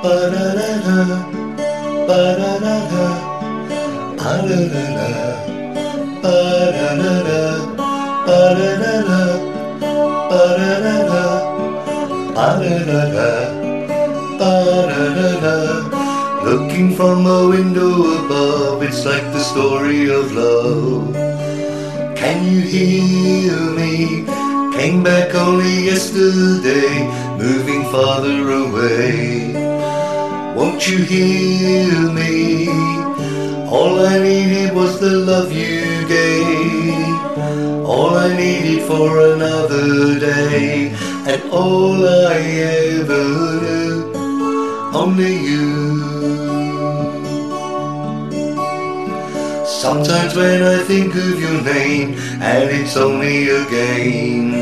ba-da-da-da, ba-da-da-da, ah-da-da-da, ba-da-da-da, ba-da-da-da, ba-da-da-da, ah-da-da-da, ba-da-da-da. Looking from a window above, it's like the story of love. Can you hear me? Came back only yesterday, moving farther away. Won't you hear me? All I needed was the love you gave. All I needed for another day, and all I ever knew, only you. Sometimes when I think of your name, and it's only a game,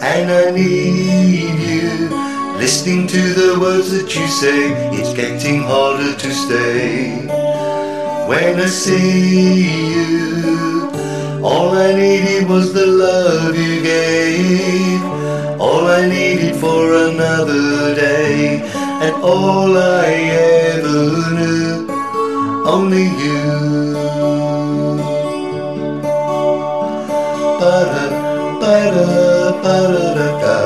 and I need you, listening to the words that you say, it's getting harder to stay. When I see you, all I needed was the love you gave. All I needed for another day, and all I ever knew, only you. Ba-da, ba-da, ba-da-da-da,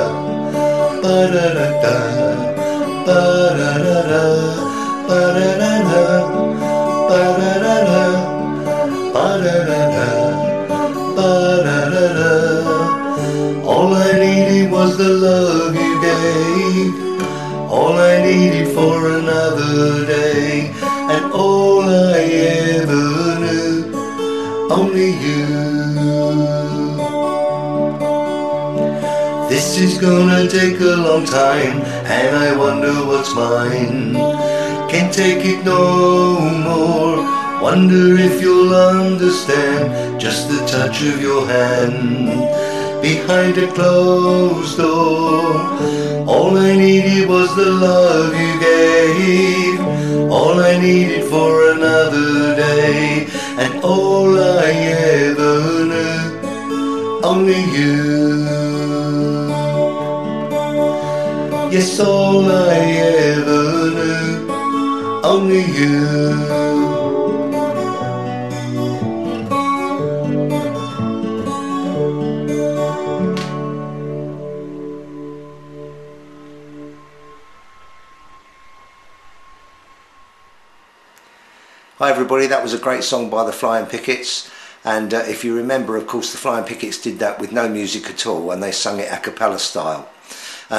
ba-da-da-da, ba-da-da-da, ba-da-da-da, ba-da-da-da, ba-da-da-da, ba-da-da-da. All I needed was the love you gave. All I needed for another day, and all I ever knew, only you. This is gonna take a long time, and I wonder what's mine. Can't take it no more. Wonder if you'll understand just the touch of your hand behind a closed door. All I needed was the love you gave. All I needed for another day, and all I ever knew, only you. Yes, all I ever knew, only you. Hi everybody, that was a great song by the Flying Pickets, and if you remember, of course, the Flying Pickets did that with no music at all, and they sung it a cappella style.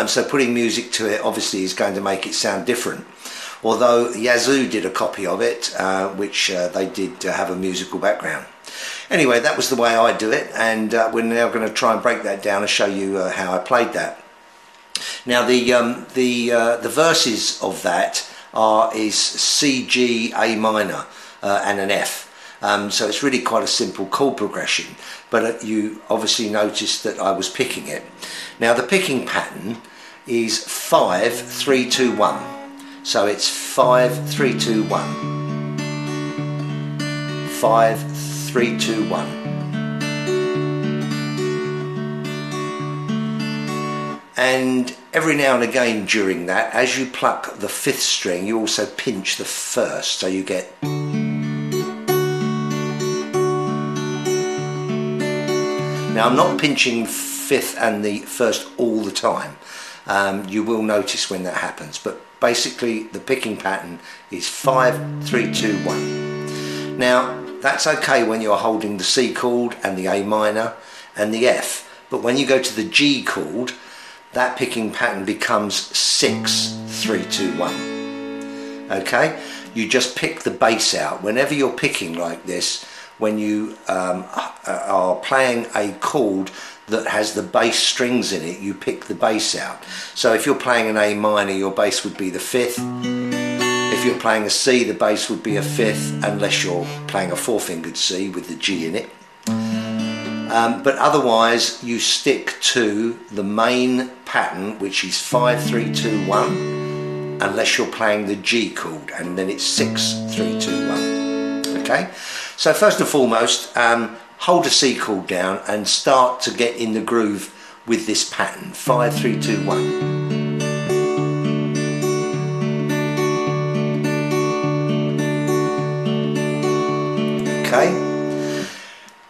So putting music to it obviously is going to make it sound different, although Yazoo did a copy of it, which they did have a musical background. Anyway, that was the way I do it, and we're now going to try and break that down and show you how I played that. Now the verses of that is C, G, A minor and an F. So it's really quite a simple chord progression, but you obviously noticed that I was picking it. Now the picking pattern is 5, 3, 2, 1. So it's 5, 3, 2, 1. 5, 3, 2, 1. And every now and again during that, as you pluck the 5th string, you also pinch the 1st, so you get. Now I'm not pinching 5th and the 1st all the time. You will notice when that happens, but basically the picking pattern is 5, 3, 2, 1. Now that's okay when you're holding the C chord and the A minor and the F, but when you go to the G chord, that picking pattern becomes 6, 3, 2, 1. Okay, you just pick the bass out. Whenever you're picking like this, when you are playing a chord that has the bass strings in it, you pick the bass out. So if you're playing an A minor, your bass would be the 5th. If you're playing a C, the bass would be a 5th, unless you're playing a 4-fingered C with the G in it. But otherwise you stick to the main pattern, which is 5, 3, 2, 1, unless you're playing the G chord, and then it's 6, 3, 2, 1. Okay, so first and foremost, hold a C chord down and start to get in the groove with this pattern, 5, 3, 2, 1.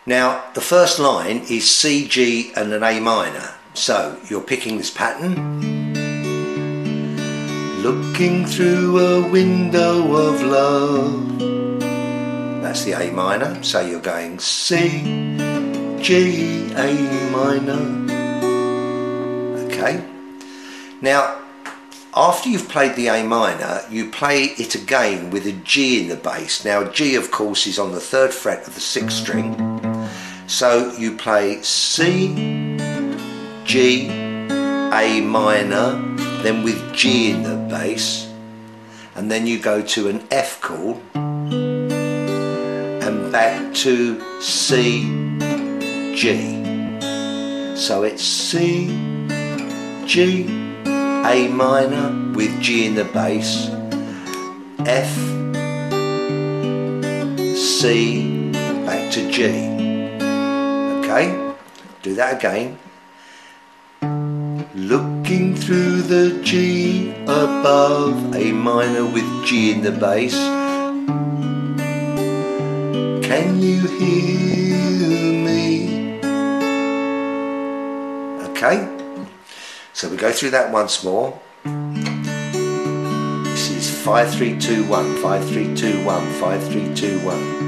Now the first line is C, G and an A minor. So you're picking this pattern. Looking through a window of love. That's the A minor. So you're going C, G, A minor. Okay. Now after you've played the A minor, you play it again with a G in the bass. Now G of course is on the 3rd fret of the 6th string. So you play C, G, A minor, then with G in the bass, and then you go to an F chord and back to C, G. So it's C, G, A minor with G in the bass, F, C, back to G. Okay, do that again. Looking through the G above, A minor with G in the bass. Can you hear me? Okay, so we go through that once more. This is 5, 3, 2, 1, 5, 3, 2, 1, 5, 3, 2, 1.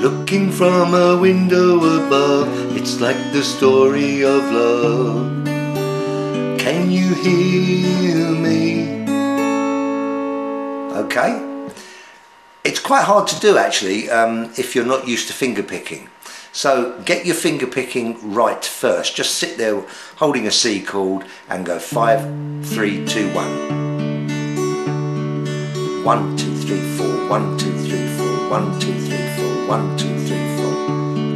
Looking from a window above, it's like the story of love. Can you hear me? Okay. It's quite hard to do actually if you're not used to finger picking. So get your finger picking right first. Just sit there holding a C chord and go 5, 3, 2, 1. 1, 2, 3, 4, 1, 2, 3, 4, 1, 2, 3, 4, 1, 2, 3, 4.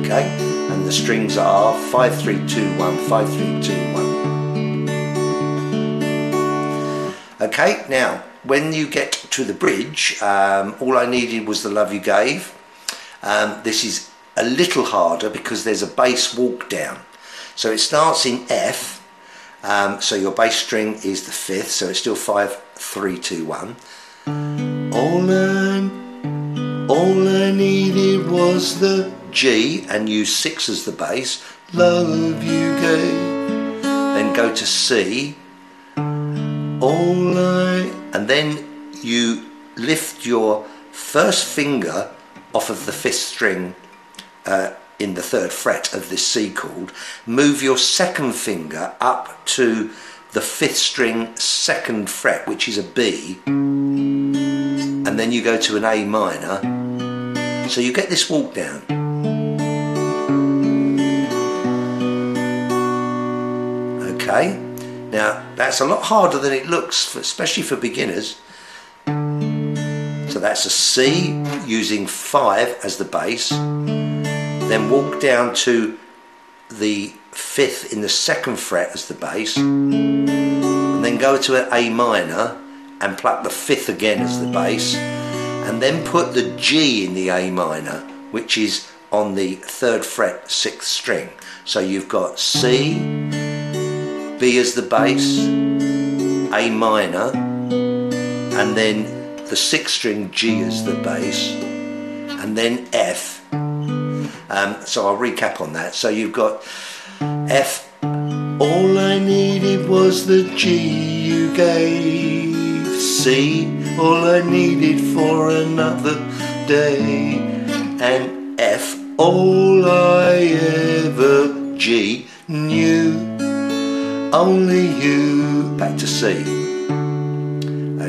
Okay? And the strings are 5, 3, 2, 1, 5, 3, 2, 1. Okay, now when you get to the bridge, all I needed was the love you gave. This is a little harder because there's a bass walk down. So it starts in F, so your bass string is the 5th, so it's still 5, 3, 2, 1. All I needed was the G and use 6 as the bass. Love you gave. Then go to C. And then you lift your first finger off of the 5th string in the 3rd fret of this C chord. Move your 2nd finger up to the 5th string 2nd fret, which is a B, and then you go to an A minor. So you get this walk down. Okay. Now that's a lot harder than it looks, especially for beginners. So that's a C using 5 as the bass, then walk down to the 5th in the 2nd fret as the bass, and then go to an A minor and pluck the 5th again as the bass, and then put the G in the A minor, which is on the 3rd fret 6th string. So you've got C, B as the bass, A minor, and then the 6th string G as the bass, and then F. So I'll recap on that. So you've got F, all I needed was the G you gave. C, all I needed for another day. And F, all I ever G knew. Only you, back to C.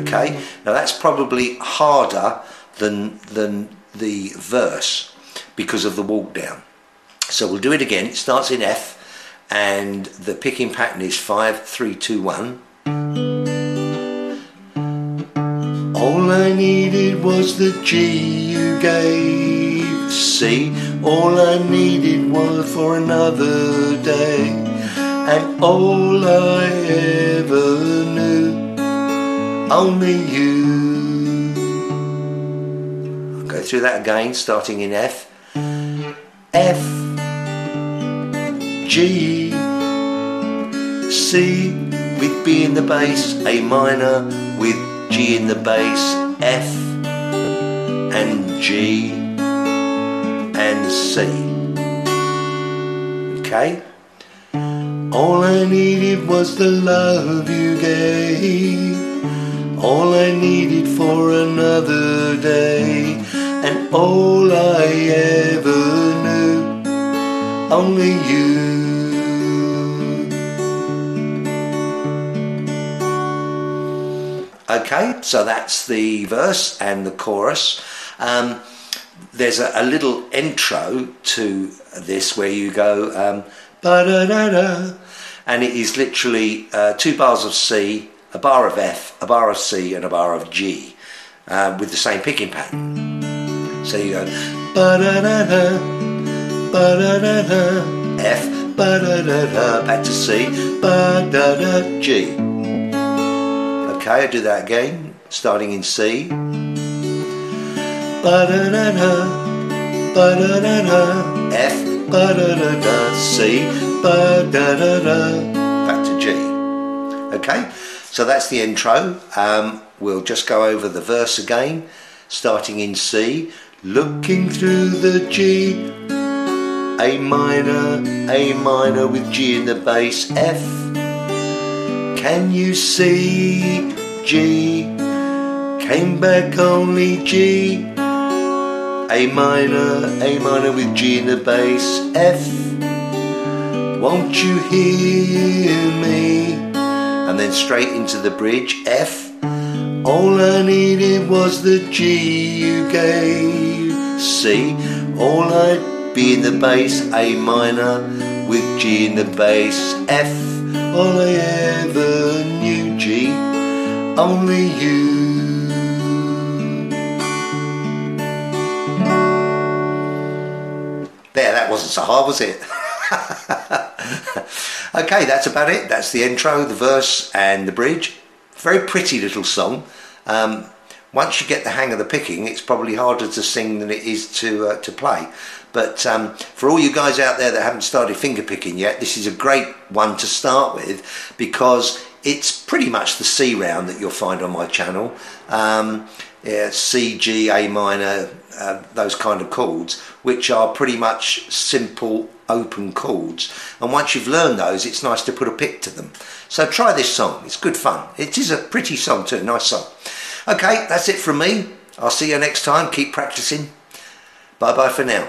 Okay, now that's probably harder than the verse because of the walk down. So we'll do it again. It starts in F and the picking pattern is 5, 3, 2, 1. All I needed was the G you gave. C, all I needed was for another day. And all I ever knew, only you. I'll go through that again, starting in F. F, G, C with B in the bass, A minor with G in the bass, F and G and C. Okay. All I needed was the love you gave, all I needed for another day, and all I ever knew, only you. Okay, so that's the verse and the chorus. There's a little intro to this where you go ba-da-da-da, and it is literally 2 bars of C, a bar of F, a bar of C and a bar of G with the same picking pattern. So you go ba-da-da-da, ba-da-da-da, F, ba-da-da-da, back to C, ba-da-da, G. Okay, I do that again, starting in C. Ba-da-da-da, ba-da-da-da, F, ba-da-da-da, C, ba-da-da-da, back to G. Okay, so that's the intro. We'll just go over the verse again, starting in C. Looking through the G, A minor with G in the bass, F. Can you see G? Came back only G. A minor with G in the bass, F. Won't you hear me? And then straight into the bridge, F. All I needed was the G you gave, C. All I'd be in the bass, A minor with G in the bass, F. All I ever knew, G, only you. There, that wasn't so hard, was it? Okay, that's about it. That's the intro, the verse and the bridge. Very pretty little song. Once you get the hang of the picking, it's probably harder to sing than it is to play. But for all you guys out there that haven't started finger picking yet, this is a great one to start with because it's pretty much the C round that you'll find on my channel. Yeah, C, G, A minor, those kind of chords, which are pretty much simple open chords, and once you've learned those, it's nice to put a pick to them. So try this song, it's good fun. It is a pretty song too, nice song. Okay, that's it from me. I'll see you next time. Keep practicing. Bye bye for now.